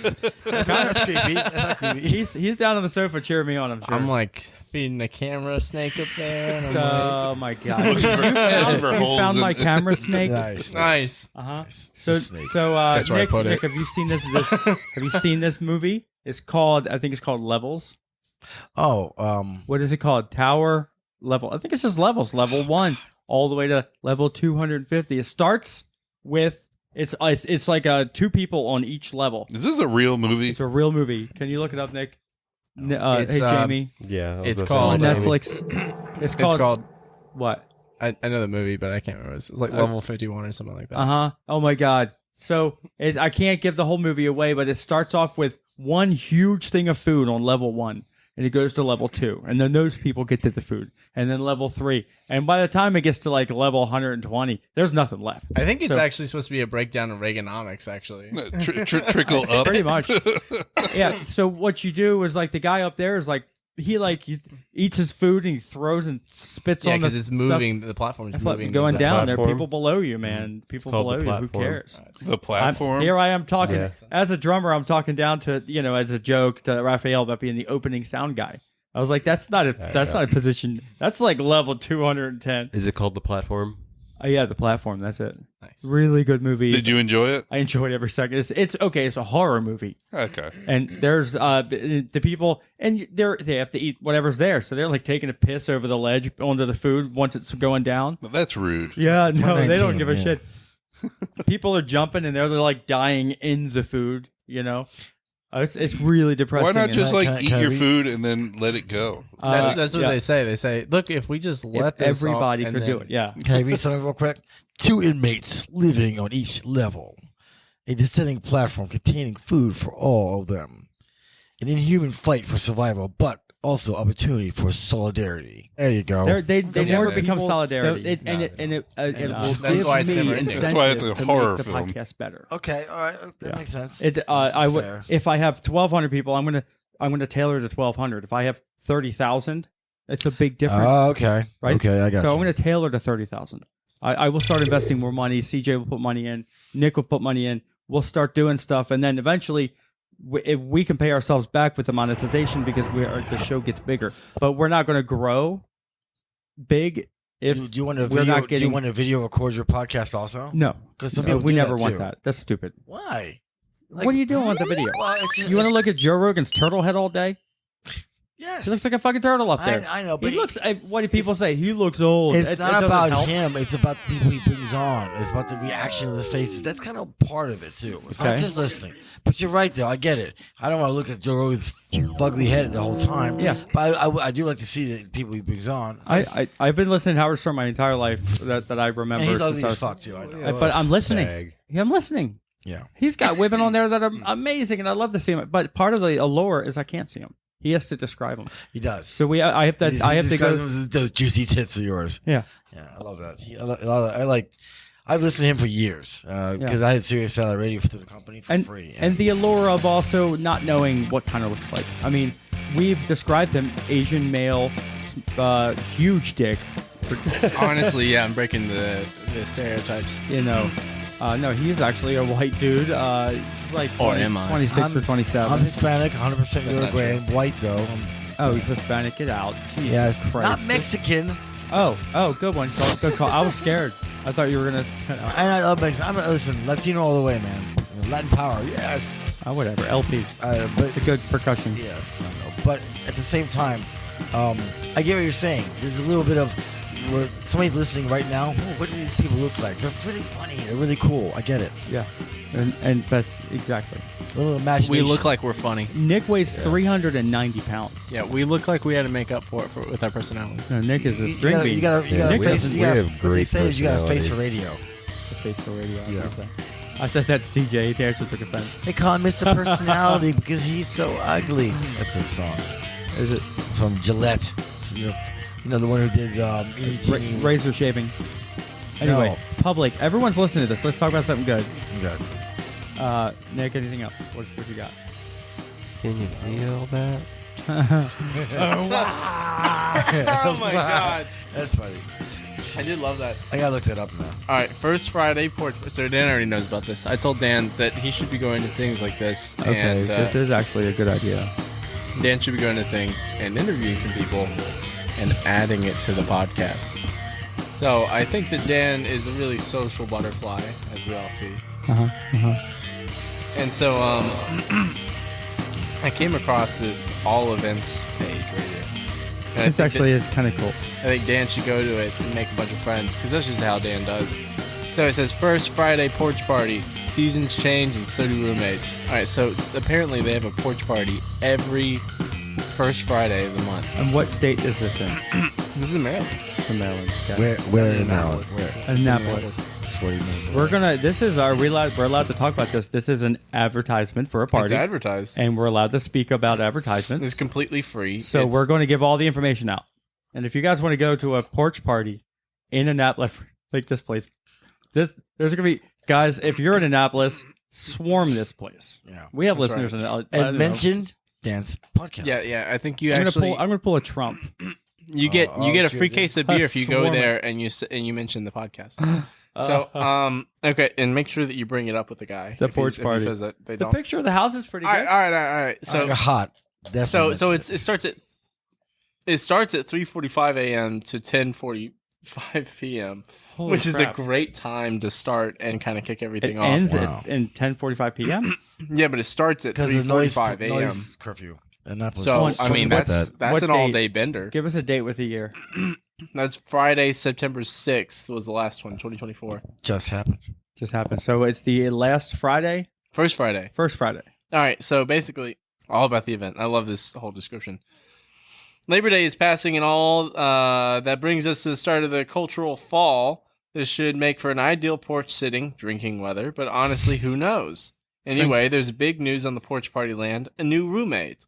That's creepy. That's not creepy. he's down on the sofa cheering me on. I'm sure. I'm like feeding a camera snake up there. And I'm So, like, oh my god! Looking for- looking for You holes found in my it. camera snake. Nice. nice. Uh huh. Nice. So Snake. That's where I Nick, put Nick, it. have you seen this? Have you seen this movie? It's called. I think it's called Levels. Oh, What is it called? Tower level. I think it's just levels. Level 1 all the way to level 250. It starts with it's like two people on each level. Is this a real movie? It's a real movie. Can you look it up, Nick? It's, hey Jamie, Yeah. I was It's gonna say on called, Jamie. Netflix. It's It's called, called. what? I know the movie, but I can't remember. It's like level 51 or something like that. Uh huh. Oh my god. So I can't give the whole movie away, but it starts off with one huge thing of food on level 1, and it goes to level 2, and then those people get to the food, and then level 3, and by the time it gets to like level 120, there's nothing left. I think it's So- actually supposed to be a breakdown of Reaganomics. Actually, Trickle up. Pretty much. Yeah. So what you do is like the guy up there is like he eats his food and he throws and spits yeah, on the because it's stuff. moving. The platform is moving. Going down. There are platform? people below you, man. People called below the you. Who platform. cares? The platform. Here I am talking Yeah. as a drummer. I'm talking down to as a joke to Raphael about being the opening sound guy. I was like, that's not a position. That's like level 210. Is it called The Platform? Yeah, the platform. That's it. Nice. Really good movie. Did you enjoy it? I enjoyed every second. It's okay. It's a horror movie, Okay. and there's the people, and they have to eat whatever's there. So they're like taking a piss over the ledge onto the food once it's going down. That's rude. Yeah, no, they don't 119, give a yeah. shit. People are jumping and they're like dying in the food. It's really depressing. Why not and just Can I- like can eat I your read? food and then let it go? That's what yeah. they say. They say, look, if we just If let this everybody all, and could do then- it. Yeah. Can I read something real quick? 2 inmates living on each level. A descending platform containing food for all of them. An inhuman fight for survival, but also opportunity for solidarity. There you go. They Yeah, more but become people solidarity. don't- It That's gives why it's me never ending. That's why it's a incentive to horror make the film. podcast better. Okay, all right. That Yeah. makes sense. I would fair. if I have 1,200 people, I'm gonna tailor to 1,200. If I have 30,000, it's a big difference. Okay. Right? Okay, I got So you. I'm going to tailor to 30,000. I will start investing more money. CJ will put money in. Nick will put money in. We'll start doing stuff, and then eventually, if we can pay ourselves back with the monetization because the show gets bigger. But we're not going to grow big if do you want to we're video? not Do getting you want to video record your podcast also? no. Because some No, people we do never that want too. that. That's stupid. Why? Like- What are you doing with the video? Well, it's just, You want to look at Joe Rogan's turtle head all day? Yes. He looks like a fucking turtle up there. I know, but He looks. What do people say? He looks old. It's It not doesn't about help. him. It's about the people he brings on. It's about the reaction of the faces. That's kind of part of it too. It's not Okay. just listening. But you're right, though. I get it. I don't want to look at Joe Rogan's ugly head the whole time. Yeah. But I do like to see the people he brings on. I've been listening to Howard Stern my entire life that I remember. And he's since ugly I as was- fuck too. I know. But I'm listening. Tag. Yeah, I'm listening. Yeah. He's got women on there that are amazing, and I love to see him. But part of the allure is I can't see him. He has to describe them. He does. So I have to. I have to go. Those juicy tits of yours. Yeah. Yeah, I love that. I like. I've listened to him for years because I had Sirius Satellite Radio for the company for free. And the allure of also not knowing what Connor looks like. I mean, we've described him Asian male, huge dick. Honestly, yeah, I'm breaking the stereotypes. You know, no, he's actually a white dude. He's like 26 or 27. I'm Hispanic, 100% Uruguayan, white though. He's Hispanic. Get out. Jesus Yes, Christ. not Mexican. Oh, good one. Good call. I was scared. I thought you were gonna. And I love Mexican. Listen, Latino all the way, man. Latin power, yes. Whatever. LP. But It's a good percussion. yes, I know. But at the same time, I get what you're saying. There's a little bit of where somebody's listening right now. Oh, what do these people look like? They're really funny. They're really cool. I get it. Yeah. And that's exactly. A little imagination. We look like we're funny. Nick weighs 390 pounds. Yeah, we look like we had to make up for it with our personality. No, Nick is a You string gotta, bean. you gotta, you Yeah, gotta we face. have- You we gotta, have what they great say is you gotta face the personalities. radio. The face for radio. Yeah. I said that to CJ. He actually took offense. They call him Mr. Personality because he's so ugly. That's a song Is it from Gillette. You know the one who did ET. razor shaving? Anyway, No. public. Everyone's listening to this. Let's talk about something good. Okay. Nick, anything else? What you got? Can you feel that? Oh my god, That's funny. I did love that. I gotta look that up now. All right, first Friday porch. So Dan already knows about this. I told Dan that he should be going to things like this, Okay, and this is actually a good idea. Dan should be going to things and interviewing some people and adding it to the podcast. So I think that Dan is a really social butterfly, as we all see. And so I came across this all events page right here. And I This think actually is kind of cool. I think Dan should go to it and make a bunch of friends, because that's just how Dan does. So it says, first Friday porch party. Seasons change and so do roommates. All right, so apparently they have a porch party every first Friday of the month. And what state is this in? This is Maryland. From Maryland. Okay. Where in now? Annapolis. Where? Annapolis. It's 40 minutes away. We're gonna. This is our. We're allowed to talk about this. This is an advertisement for a It's party, advertised. and we're allowed to speak about advertisements. It's completely free. So It's- we're going to give all the information out. And if you guys want to go to a porch party in Annapolis, like this place, there's going to be guys. If you're in Annapolis, swarm this place. Yeah. We have That's listeners in. I don't And know. mentioned Dance Podcast. Yeah. I think you I'm actually going to pull a Trump. you get Oh, a sure free do. case of beer if you go Swarm there and you mention the podcast. So okay, and make sure that you bring it up with the guy. It's a if porch if he party. says that they The don't. picture of the house is pretty All good. right, all right. So So hot. Definitely so mentioned it starts at 3:45 a.m. to 10:45 p.m., Holy which is crap. a great time to start and kind of kick It everything off. ends Wow. in 10:45 p.m. Yeah, but it starts at because of noise 3:45 a.m. noise curfew. Annapolis. So One- I mean what- that's what an date? all-day bender. Give us a date with the year. That's Friday, September 6th was the last one, 2024. just happened. Just happened. So it's the last Friday, First Friday. first Friday. All right, so basically, all about the event. I love this whole description. Labor Day is passing, and all that brings us to the start of the cultural fall. This should make for an ideal porch sitting, drinking weather, but honestly, who knows? Anyway, there's big news on the porch party land: a new roommate.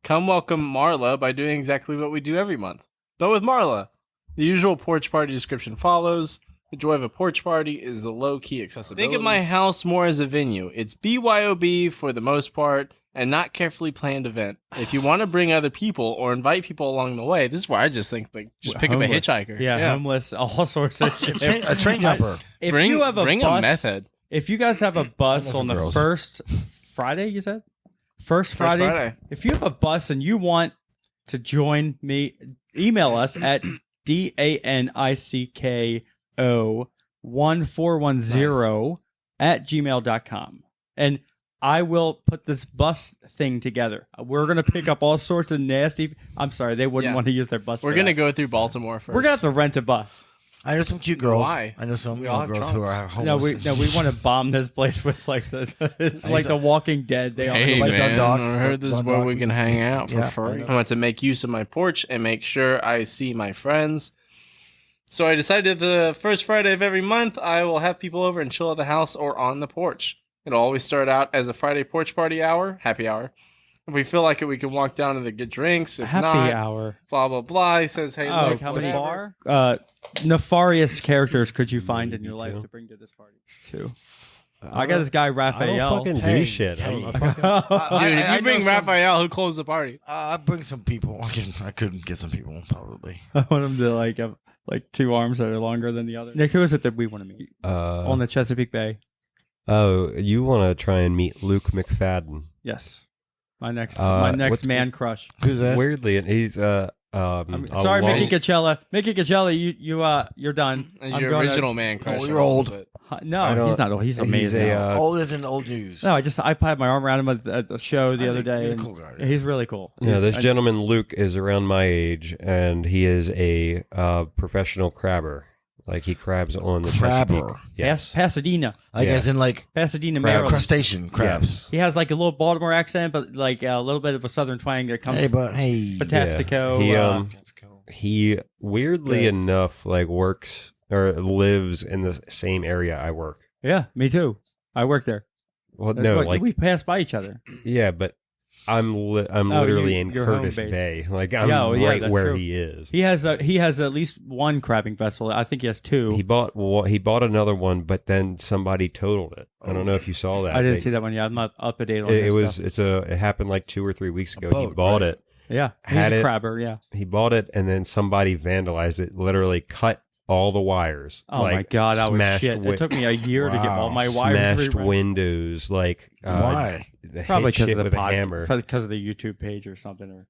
Come welcome Marla by doing exactly what we do every month, but with Marla. The usual porch party description follows. The joy of a porch party is the low-key accessibility. Think of my house more as a venue. It's BYOB for the most part, and not carefully planned event. If you want to bring other people or invite people along the way, this is where I just think, like, just pick Homeless. up a hitchhiker. Yeah, homeless, all sorts of shit. A train jumper. If bring you have a bring bus, a method. if you guys have a bus on the girls. first Friday, you said first First Friday. Friday. If you have a bus and you want to join me, email us at DANICKO1410 at gmail.com. And I will put this bus thing together. We're going to pick up all sorts of nasty. I'm sorry, they wouldn't Yeah. want to use their bus. We're for going to that. go through Baltimore first. We're going to have to rent a bus. I know some cute girls. Why? I know some We all have girls who trunks. are homeless. No, we want to bomb this place with like it's like The Walking Dead. They all Hey, Like man, Dundalk- I heard this is Dundalk. where we can hang out for Yeah, free. I know. I want to make use of my porch and make sure I see my friends. So I decided the first Friday of every month, I will have people over and chill at the house or on the porch. It'll always start out as a Friday porch party hour, happy hour, If we feel like it, we can walk down to get drinks. If Happy not, hour. blah blah blah. He says, "Hey, Oh, look, how many whatever." nefarious characters could you find in your life to bring to this party? Two. I got this guy I Raphael. don't fucking Hey, do shit. hey. I'm a fucking- Dude, if you bring know some- Raphael, who closed the party? I bring some people. I couldn't get some people probably. I want him to like have like two arms that are longer than the other. Nick, who is it that we want to meet on the Chesapeake Bay? Oh, you want to try and meet Luke McFadden? Yes, my next what's- man crush. Who's that? Weirdly, and he's Sorry, Mickey Coachella. Mickey Coachella, you're done. As I'm your gonna- original man crush. you're old. I No, don't- he's not old. He's amazing. He's a, Old as in old news. no, I had my arm around him at the show the other day. He's a and cool guy. yeah, he's really cool. Yeah, He's- this I- gentleman Luke is around my age, and he is a professional crabber. Like he crabs on the Chesapeake. Crabber. Yes. Pasadena, Like Yeah. as in like Pasadena, Crab. Maryland. crustacean crabs. Yes. He has like a little Baltimore accent, but like a little bit of a southern twang that comes. Hey, but hey, Patapsco. Yeah. He weirdly Good. enough like works or lives in the same area I work. Yeah, me too. I work there. Well, no, like we pass by each other. yeah, but I'm literally in you're home Curtis base. Bay. Like I'm Yeah, right that's where true. he is. He has at least one crabbing vessel. I think he has two. He bought another one, but then somebody totaled it. I don't know if you saw that. I didn't see that one yet. I'm not up to date on It his was stuff. it happened like 2 or 3 weeks ago. He boat, bought right? it. Yeah, he's had a it. crabber. Yeah. He bought it, and then somebody vandalized it. Literally cut all the wires. Oh my like, god, I was smashed shit. wi- It took me a year to get all my Wow. wires smashed rerun. windows. Like Why? hit Probably because shit of the with a hammer. because of the YouTube page or something. Or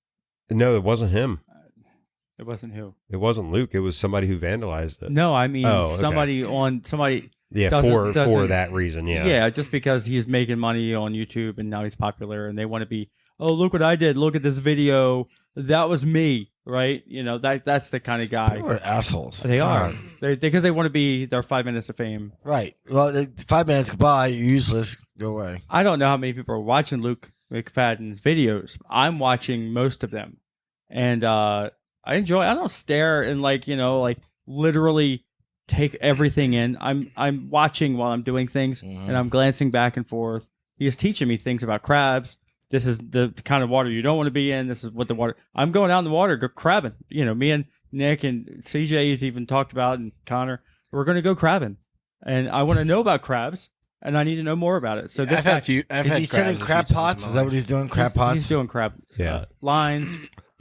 No, it wasn't him. it wasn't who. It wasn't Luke. It was somebody who vandalized it. No, I mean Oh, okay. somebody. Yeah, Doesn't- for doesn't- that reason. Yeah. Yeah, just because he's making money on YouTube and now he's popular and they want to be, oh, look what I did. Look at this video. That was me, right? You know, that's the kind of guy. People are assholes. They are. God. Because they want to be their 5 minutes of fame. Right. Well, 5 minutes goodbye. You're useless. Go away. I don't know how many people are watching Luke McFadden's videos. I'm watching most of them. And I don't stare and like literally take everything in. I'm watching while I'm doing things and I'm glancing back and forth. He's teaching me things about crabs. This is the kind of water you don't want to be in. This is what the water. I'm going out in the water, go crabbing. Me and Nick and CJ has even talked about, and Connor. We're going to go crabbing, and I want to know about crabs, and I need to know more about it. So this I've guy, had few. I've Is had he selling crabs a few crab times in pots? my Is that what life. he's doing? Crab pots? he's doing crab Yeah. lines.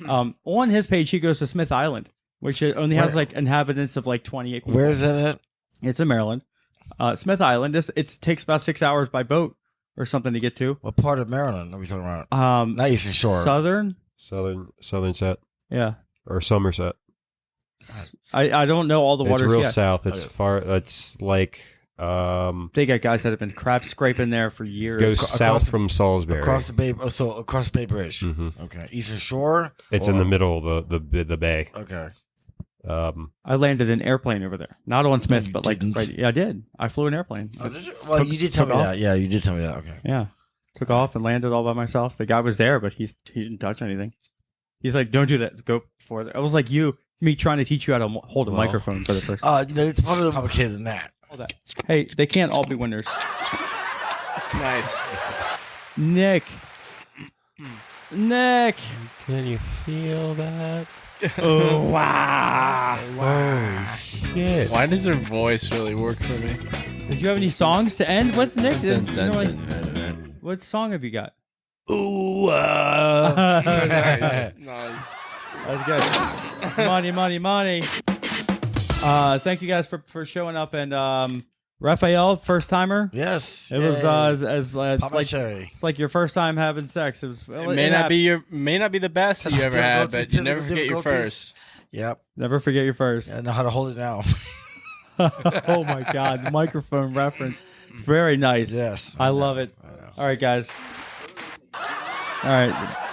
On his page, he goes to Smith Island, which only has like inhabitants of like 28 people. Where is that at? It's in Maryland. Smith Island. It takes about 6 hours by boat or something to get to. What part of Maryland are we talking about? Not Eastern Shore. Southern. Southern set Yeah. or Somerset. I don't know all the waters It's real yet. south. It's far. It's like They got guys that have been crab scraping there for years. goes Across south the- from Salisbury. Across the Bay. Oh, so across the Bay Bridge. hmm Okay. Eastern Shore. It's in the middle of the bay. Okay. I landed an airplane over there, not on Smith, you but like didn't? right. Yeah, I did. I flew an airplane. Oh, did you? Well, you did tell me took off. that. Yeah, you did tell me that. Okay. Yeah, took off and landed all by myself. The guy was there, but he didn't touch anything. He's like, "Don't do that. Go for it." I was like, me trying to teach you how to hold a microphone for the first. It's probably more complicated than that. Hold that. Hey, they can't all be winners. Nice. Nick. Can you feel that? Oh wow. Oh shit! Why does her voice really work for me? Did you have any songs to end with, Nick? Dun, You dun, know, like, dun, dun. what song have you got? Ooh, Nice. Nice. That's good. Money. Thank you guys for showing up. And Raphael, first timer. Yes. It was it's Papa like Cherry. it's like your first time having sex. It was. It may not be the best that you ever had, but you never forget your first. Yep. Never forget your first. I know how to hold it now. Oh my God, the microphone reference. Very nice. Yes. I love it. I know. All right, guys. All right.